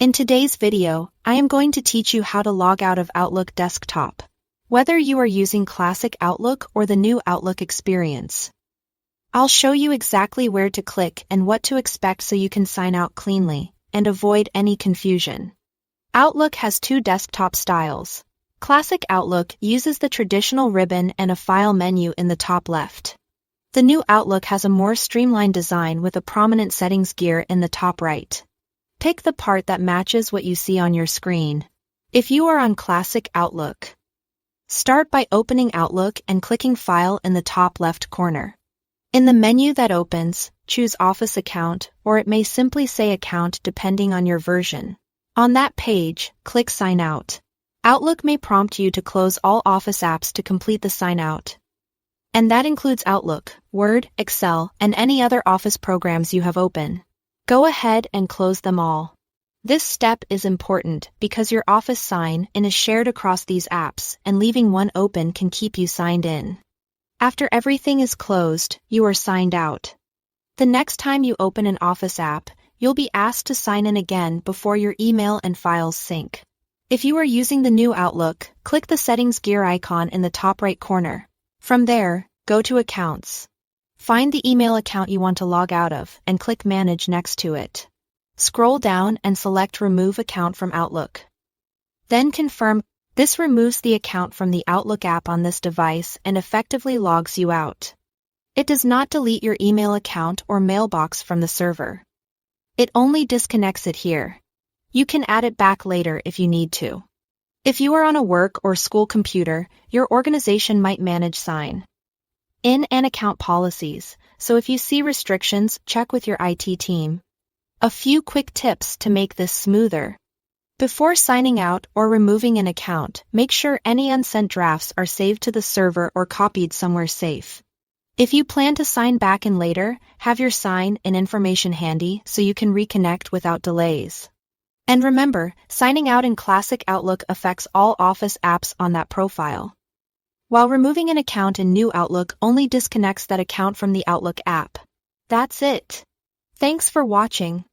In today's video, I am going to teach you how to log out of Outlook desktop. Whether you are using classic Outlook or the new Outlook experience, I'll show you exactly where to click and what to expect so you can sign out cleanly and avoid any confusion. Outlook has two desktop styles. Classic Outlook uses the traditional ribbon and a file menu in the top left. The new Outlook has a more streamlined design with a prominent settings gear in the top right. Pick the part that matches what you see on your screen. If you are on Classic Outlook, start by opening Outlook and clicking File in the top left corner. In the menu that opens, choose Office Account, or it may simply say Account depending on your version. On that page, click Sign Out. Outlook may prompt you to close all Office apps to complete the sign out. And that includes Outlook, Word, Excel, and any other Office programs you have open. Go ahead and close them all. This step is important because your Office sign-in is shared across these apps, and leaving one open can keep you signed in. After everything is closed, you are signed out. The next time you open an Office app, you'll be asked to sign in again before your email and files sync. If you are using the new Outlook, click the settings gear icon in the top right corner. From there, go to Accounts. Find the email account you want to log out of and click Manage next to it. Scroll down and select Remove Account from Outlook. Then confirm. This removes the account from the Outlook app on this device and effectively logs you out. It does not delete your email account or mailbox from the server. It only disconnects it here. You can add it back later if you need to. If you are on a work or school computer, your organization might manage sign-in and account policies, so if you see restrictions, check with your IT team. A few quick tips to make this smoother. Before signing out or removing an account, make sure any unsent drafts are saved to the server or copied somewhere safe. If you plan to sign back in later, have your sign-in information handy so you can reconnect without delays. And remember, signing out in Classic Outlook affects all Office apps on that profile, while removing an account in New Outlook only disconnects that account from the Outlook app. That's it. Thanks for watching.